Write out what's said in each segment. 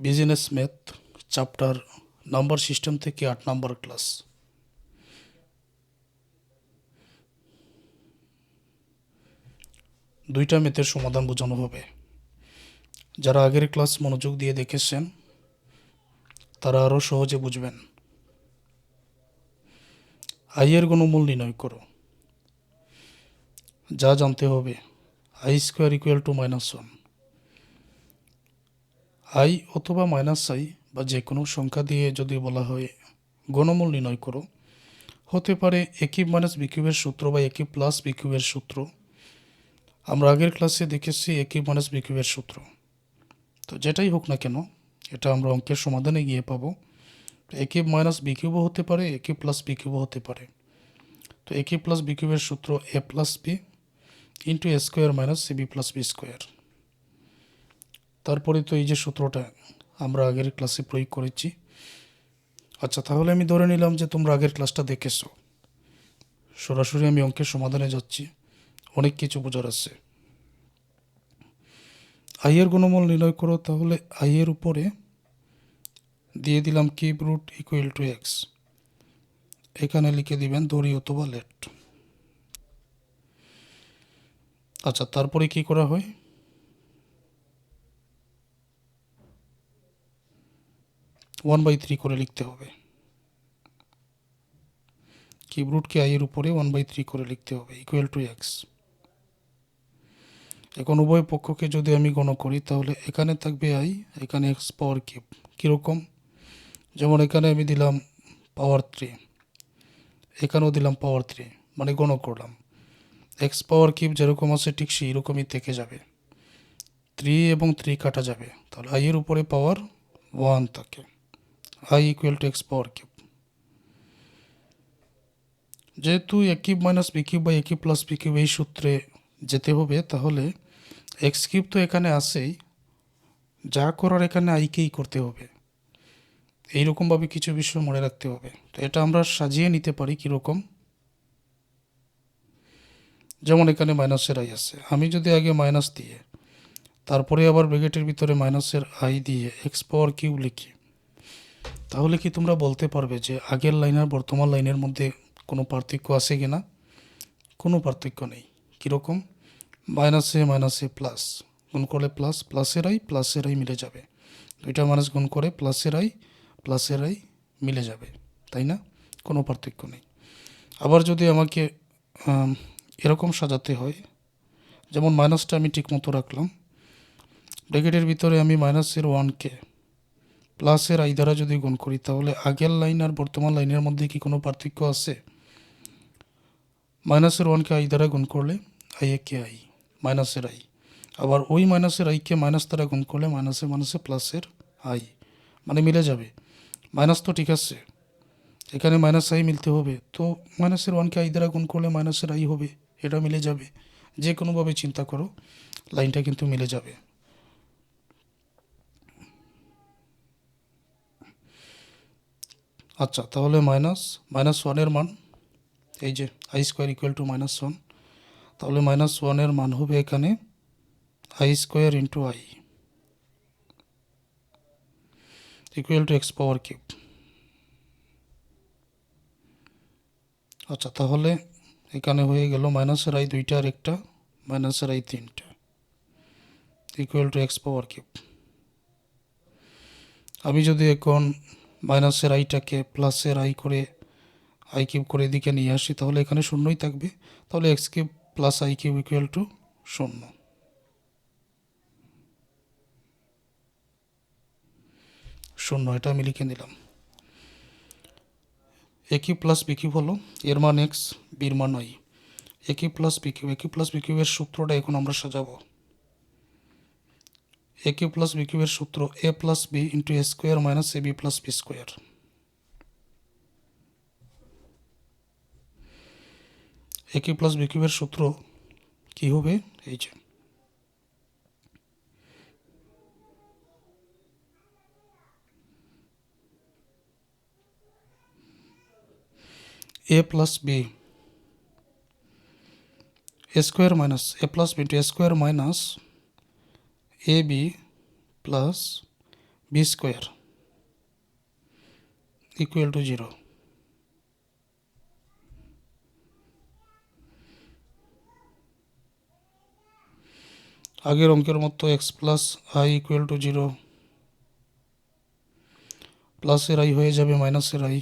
Business math chapter number system থেকে 8 number class. দুইটা ম্যাথের সমাধান বোঝানো হবে। যারা আগের ক্লাস মনোযোগ দিয়ে দেখেছেন তারা আরও সহজে বুঝবেন। আই এর ঘনমূল নির্ণয় করো। যা জানতে হবে, I square equal two -1। I অথবা -i বা যে কোনো সংখ্যা দিয়ে যদি বলা হয় ঘনমূল নির্ণয় করো, হতে পারে a কিউব মাইনাস b কিউবের সূত্র বা a কিউব প্লাস b কিউবের সূত্র। আমরা আগের ক্লাসে দেখেছি a কিউব মাইনাস b কিউবের সূত্র। তো যেটাই হোক না কেন, এটা আমরা অঙ্কের সমাধানে গিয়ে পাবো। a কিউব মাইনাস b কিউবও হতে পারে, a কিউব প্লাস b কিউবও হতে পারে। তো a কিউব প্লাস b কিউবের সূত্র a plus b into a square minus cb plus b square. তারপরে তো এই যে সূত্রটা আমরা আগের ক্লাসে প্রয়োগ করেছি। আচ্ছা, তাহলে আমি ধরে নিলাম যে তোমরা আগের ক্লাসটা দেখেছো। সরাসরি আমি অঙ্কের সমাধানে যাচ্ছি, অনেক কিছু বোঝার আছে। আই এর ঘনমূল নির্ণয় করো, তাহলে আই এর উপরে দিয়ে দিলাম cube root equal to x. এখানে লিখে দিবেন দড়ি অথবা লেট। আচ্ছা, তারপরে কি করা হয়? ওয়ান বাই থ্রি করে লিখতে হবে। কিউব রুটকে আই এর উপরে 1/3 করে লিখতে হবে ইকুয়াল টু এক্স। এখন উভয় পক্ষকে যদি আমি গণ করি, তাহলে এখানে থাকবে আই, এখানে এক্স পাওয়ার কিউব। কীরকম? যেমন এখানে আমি দিলাম পাওয়ার 3, এখানেও দিলাম পাওয়ার 3, মানে গণ করলাম। এক্স পাওয়ার কিউব যেরকম আছে ঠিক সেই রকমই থেকে যাবে। 3 এবং 3 কাটা যাবে, তাহলে আই এর উপরে পাওয়ার 1 থাকে। I equal to x power cube. যেহেতু এ কিউব মাইনাস বি কিউব বা এ কিউব প্লাস বি কিউব এই সূত্রে যেতে হবে, তাহলে এক্স কিউব তো এখানে আসেই, যা করার এখানে আইকেই করতে হবে। এইরকমভাবে কিছু বিষয় মনে রাখতে হবে। তো এটা আমরা সাজিয়ে নিতে পারি কীরকম? যেমন এখানে মাইনাসের আই আছে, আমি যদি আগে মাইনাস দিয়ে তারপরে আবার ব্র্যাকেটের ভিতরে মাইনাসের আই দিয়ে এক্স পাওয়ার কিউব লিখি, তাহলে কি তোমরা বলতে পারবে যে আগের লাইন আর বর্তমান লাইনের মধ্যে কোনো পার্থক্য আছে কি না? কোনো পার্থক্য নেই। কীরকম? মাইনাসে মাইনাসে প্লাস, গুণ করলে প্লাস, প্লাসের আই মিলে যাবে। দুইটা মাইনাস গুণ করে প্লাসের আই মিলে যাবে, তাই না? কোনো পার্থক্য নেই। আবার যদি আমাকে এরকম সাজাতে হয়, যেমন মাইনাসটা আমি ঠিকমতো রাখলাম, ব্র্যাকেটের ভিতরে আমি মাইনাসের 1কে প্লাসের আই দ্বারা যদি গুণ করি, তাহলে আগের লাইন আর বর্তমান লাইনের মধ্যে কি কোনো পার্থক্য আছে? মাইনাসের 1কে আই দ্বারা গুণ করলে আই একে আই, মাইনাসের আই। আবার ওই মাইনাসের আইকে মাইনাস দ্বারা গুণ করলে মাইনাসে মাইনাসে প্লাসের আই, মানে মিলে যাবে। মাইনাস তো ঠিক আছে, এখানে মাইনাস আই মিলতে হবে, তো মাইনাসের 1কে আই দ্বারা গুণ করলে মাইনাসের আই হবে, এটা মিলে যাবে। যে কোনোভাবে চিন্তা করো, লাইনটা কিন্তু মিলে যাবে। আচ্ছা, তাহলে মাইনাস 1-এর মান, এই যে আই স্কোয়ার ইকুয়াল টু -1, তাহলে -1-এর মান হবে এখানে I square into I equal to x power cube. আচ্ছা, তাহলে এখানে হয়ে গেল মাইনাসের আই 2টা আর একটা, মাইনাসের আই 3টা equal to x power cube. আমি যদি এখন মাইনাসের আইটাকে প্লাসের আই করে আই কিউব করে এদিকে নিয়ে আসি, তাহলে এখানে শূন্যই থাকবে। তাহলে x cube plus y cube equal to 0। এটা আমি লিখে নিলাম। A cube plus b cube হলো, এর মান এক্স, বির মান y. A cube plus B কিউবের সূত্রটা এখন আমরা সাজাবো। এ কিউব প্লাস বি কিউবের সূত্র A plus B into A square minus A B plus B square. A cube plus B কিউবের সূত্র কী হবে? এই যে A plus B A square minus A plus B into A square minus A B plus B square equal to 0। আগের অঙ্কের মতো X plus I equal to 0, প্লাসের আই হয়ে যাবে মাইনাসের আই,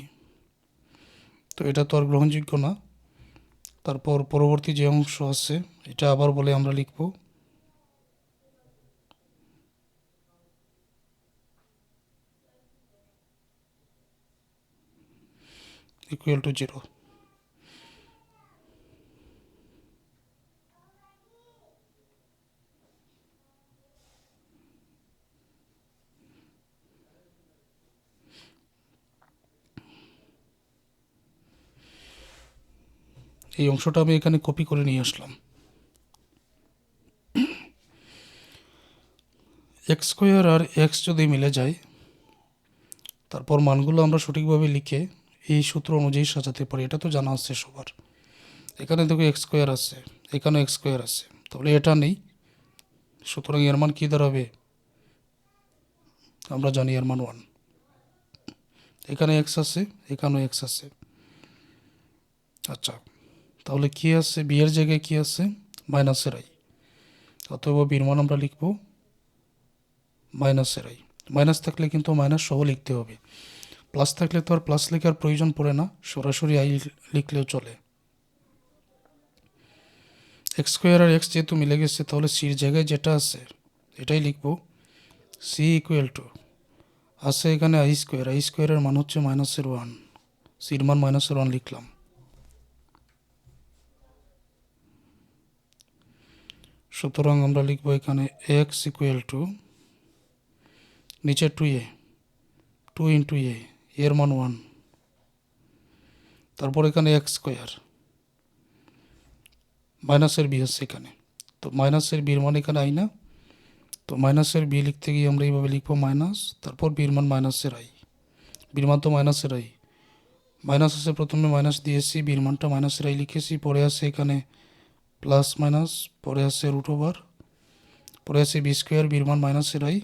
তো এটা তো আর গ্রহণযোগ্য না। তারপর পরবর্তী যে অংশ আছে এটা আবার বলে আমরা লিখব ইকুয়াল টু 0। এই অংশটা আমি এখানে কপি করে নিয়ে আসলাম। এক্স স্কোয়ার আর এক্স যদি মিলে যায়, তারপর মানগুলো আমরা সঠিকভাবে লিখে এই সূত্র অনুযায়ী সাজাতে পারি, এটা তো জানা আছে সবার। এখানে দেখো এক্স স্কোয়ার আছে, এখানেও এক্স স্কোয়ার আছে, তাহলে এটা নেই, সুতরাং এর মান কী দাঁড়াবে? আমরা জানি এর মান 1। এখানে এক্স আছে, এখানেও এক্স আছে। আচ্ছা, তাহলে কি আছে? বি এর জায়গায় কি আছে? মাইনাসের আই, অথবা বির মান আমরা লিখব মাইনাসের আই। মাইনাস থাকলে কিন্তু মাইনাস সহ লিখতে হবে, প্লাস থাকলে তো আর প্লাস লেখার প্রয়োজন পড়ে না, সরাসরি আই লিখলেও চলে। এক্স স্কোয়ার আর এক্স যেহেতু মিলে গেছে, তাহলে সির জায়গায় যেটা আছে এটাই লিখব। সি ইকুয়াল টু আছে এখানে আই স্কোয়ার, আই স্কোয়ারের মান হচ্ছে -1, সির মান -1 লিখলাম। সুতরাং আমরা লিখব এখানে এক্স ইকুয়াল টু নিচে 2a, 2 ইন্টু এ, এর মান 1, তারপর এখানে এক্স স্কোয়ার, মাইনাসের বি হচ্ছে এখানে, তো মাইনাসের বির মান এখানে আই না, তো মাইনাসের বি লিখতে গিয়ে আমরা এইভাবে লিখবো মাইনাস, তারপর বির মান মাইনাসের আই, বির মান তো মাইনাসের আই, মাইনাস আছে প্রথমে মাইনাস দিয়েছি, বির মানটা মাইনাসের আই লিখেছি, পরে আছে এখানে প্লাস মাইনাস, পরে আছে রুট ওভার, পরে আছে বি স্কোয়ার, বির মান মাইনাসের I,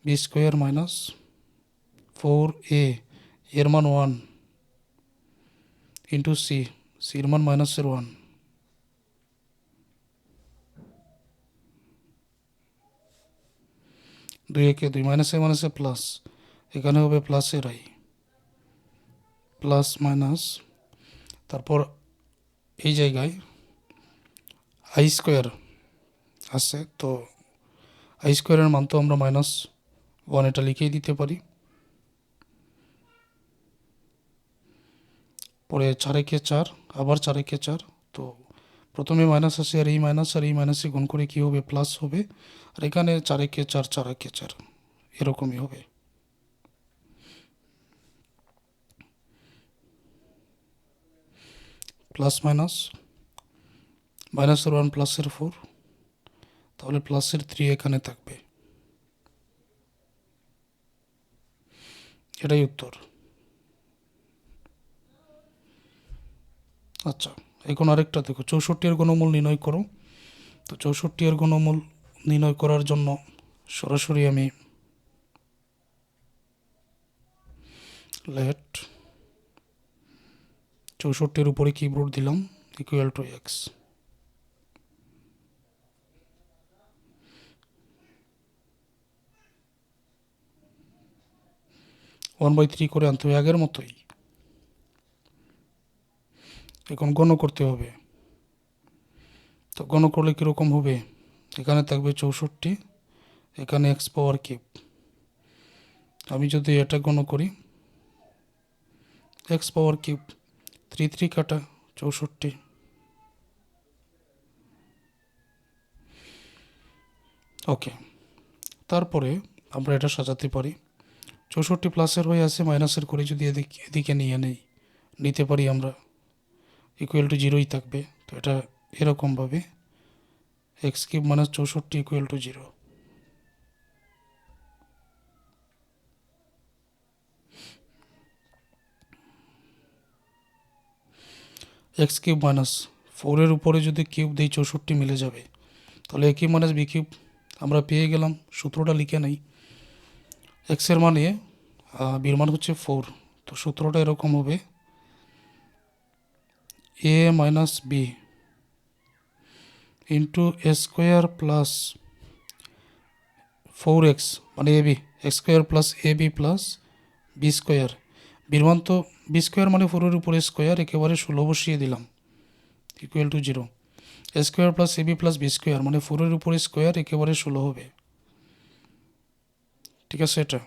B square minus 4a এর মান 1 ইন্টু সি, সির মান -1। দুই একে দুই, মাইনাসে মাইনাসে প্লাস, এখানে হবে প্লাসের আই, প্লাস মাইনাস, তারপর এই জায়গায় আই স্কোয়ার আছে, তো আই স্কোয়ারের মান তো আমরা -1 এটা লিখেই দিতে পারি। পরে 4 একে 4, আবার 4 একে 4, তো প্রথমে মাইনাস আছে আর এই মাইনাসে গুণ করে কী হবে? প্লাস হবে, আর এখানে 4 একে 4, 4 একে 4 এরকমই হবে। প্লাস মাইনাস, -1 প্লাসের 4, তাহলে প্লাসের 3 এখানে থাকবে, এটাই উত্তর। আচ্ছা, এখন আরেকটা দেখো, 64 এর ঘনমূল নির্ণয় করো। তো 64 এর ঘনমূল নির্ণয় করার জন্য সরাসরি আমি লেট 64 উপরে কিবোর্ড দিলাম ইকুয়াল টু এক্স, 1/3 করে আনতে হবে আগের মতোই। এখন গণ করতে হবে, তো গণ করলে কীরকম হবে? এখানে থাকবে 64, এখানে এক্স পাওয়ার কিউব, আমি যদি এটা গণ করি এক্স পাওয়ার কিউব, 3 3 কাটা 64, ওকে। তারপরে আমরা এটা সাজাতে পারি, 64 প্লাসের হয়ে আছে, মাইনাসের করে যদি এদিকে নিতে পারি আমরা, ইকুয়াল টু 0ই থাকবে। তো এটা এরকমভাবে x cube -64 equal to 0। X cube -4 এর উপরে যদি কিউব দিই 64 মিলে যাবে, তাহলে এ কিউব মাইনাস বি কিউব আমরা পেয়ে গেলাম। সূত্রটা লিখে নেই। এক্সের মান এ, বির মান হচ্ছে 4। তো সূত্রটা এরকম হবে এ minus B into A square plus 4x মানে A B, x square plus a B plus B square. বির মান তো বি স্কোয়ার মানে 4-এর উপরে স্কোয়ার, একেবারে 16 বসিয়ে দিলাম, equal to 0। A square plus a B plus B square মানে 4-এর উপরে স্কোয়ার, একেবারে 16 হবে। ঠিক আছে এটা।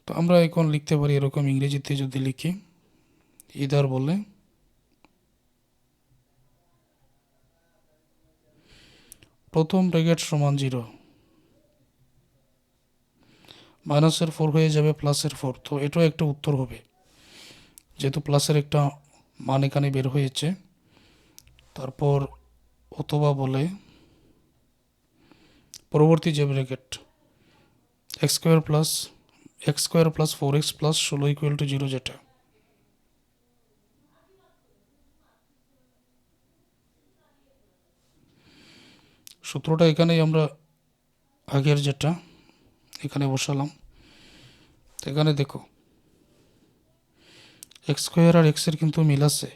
তো আমরা এখন লিখতে পারি এরকম, ইংরেজিতে যদি লিখি ইদার বলে প্রথম ব্র্যাকেট সমান 0, মাইনাসের 4 হয়ে যাবে প্লাসের 4। তো এটাও একটা উত্তর হবে, যেহেতু প্লাসের একটা মান এখানে বের হয়েছে। তারপর অথবা বলে পরবর্তী যে bracket x square plus 4x plus 16 equal to 0, যেটা সূত্রটা এখানেই আমরা আগের যেটা এখানে বসালাম। এখানে দেখো এক্স স্কোয়ার আর এক্সের কিন্তু মিল আছে,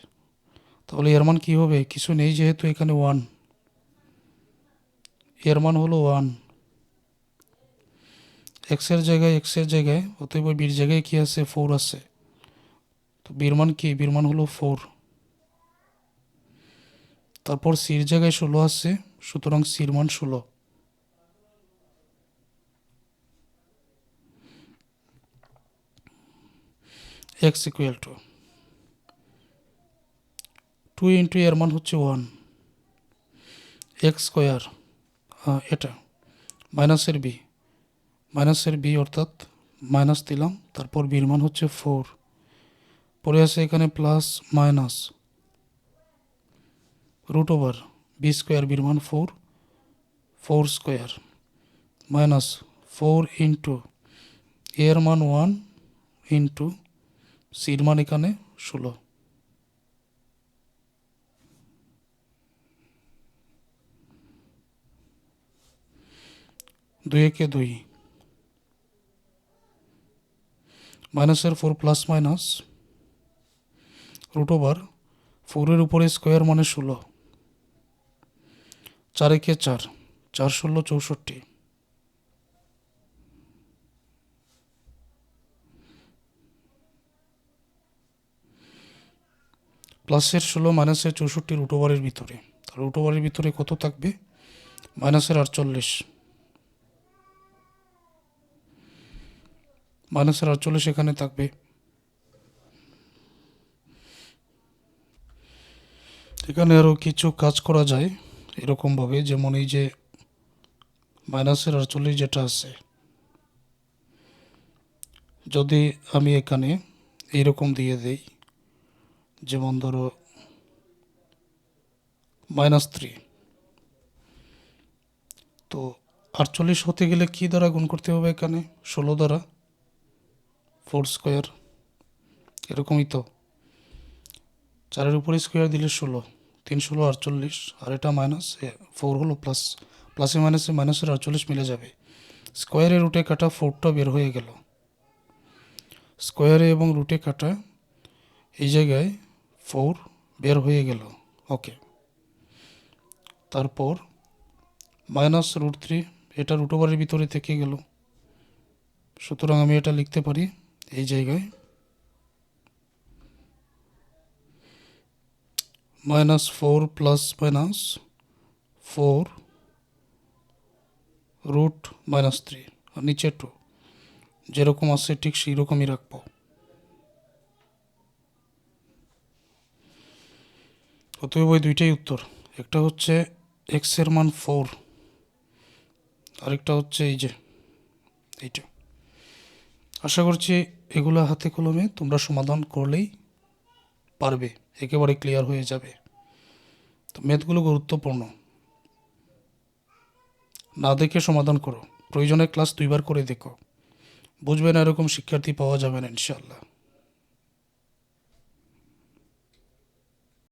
তাহলে এর মান কী হবে? কিছু নেই, যেহেতু এখানে 1, এর মান হলো 1। এক্সের জায়গায় অতএব বির জায়গায় কী আছে? 4 আছে। তো বির মান কি? বির মান হলো 4। তারপর সির জায়গায় 16 আছে, সুতরাং সির মান 16। এক্স ইকুয়াল টু 2 ইন্টু এর মান হচ্ছে 1, এক্স স্কোয়ার এটা মাইনাসের বি অর্থাৎ মাইনাস দিলাম, তারপর বির মান হচ্ছে 4, পরে আছে এখানে plus minus root over b square, বির মান 4 স্কোয়ার মাইনাস 4 ইন্টু এর মান 1 ইন্টু সির মান এখানে 16। দুই একে 2, মাইনাসের 4 প্লাস মাইনাস রুট ওভার 4-এর উপরে স্কোয়ার মানে 16, 4 একে 4, 4 16 64। প্লাসের 16 মাইনাসের 64 রুট ওভারের ভিতরে, রুট ওভারের ভিতরে কত থাকবে? মাইনাসের 48, এখানে থাকবে। এখানে আরও কিছু কাজ করা যায় এরকমভাবে, যেমন এই যে মাইনাসের 48 যেটা আছে, যদি আমি এখানে এইরকম দিয়ে দেই, যেমন ধরো -3, তো 48 হতে গেলে কি দ্বারা গুণ করতে হবে? এখানে 16 দ্বারা, 4 স্কোয়ার, এরকমই তো। 4-এর উপরে স্কোয়ার দিলে 16, 3 16 48, আর এটা মাইনাস 4 হলো প্লাস, প্লাসে মাইনাসে মাইনাসের 48 মিলে যাবে। স্কোয়ারে রুটে কাটা 4টা বের হয়ে গেল, স্কোয়ারে এবং রুটে কাটা এই জায়গায় 4 বের হয়ে গেল। ওকে, তারপর -√3, এটা রুট ওভারের ভিতরে থেকে গেল, সুতরাং আমি এটা লিখতে পারি এই জায়গায় -4 প্লাস -4 রুট -3, আর নিচে 2, যেরকম আছে ঠিক সেই রকমই রাখবো। অতএব ওই দুইটাই উত্তর, একটা হচ্ছে এক্সের মান 4, আরেকটা হচ্ছে এই যে এইটা। আশা করছি এগুলো হাতে কলমে তোমরা সমাধান করলেই পারবে, একেবারে ক্লিয়ার হয়ে যাবে। তো ম্যাথগুলো গুরুত্বপূর্ণ, না দেখে সমাধান করো, প্রয়োজনে ক্লাস 2বার করে দেখো, বুঝবে না এরকম শিক্ষার্থী পাওয়া যাবে না ইনশাআল্লাহ।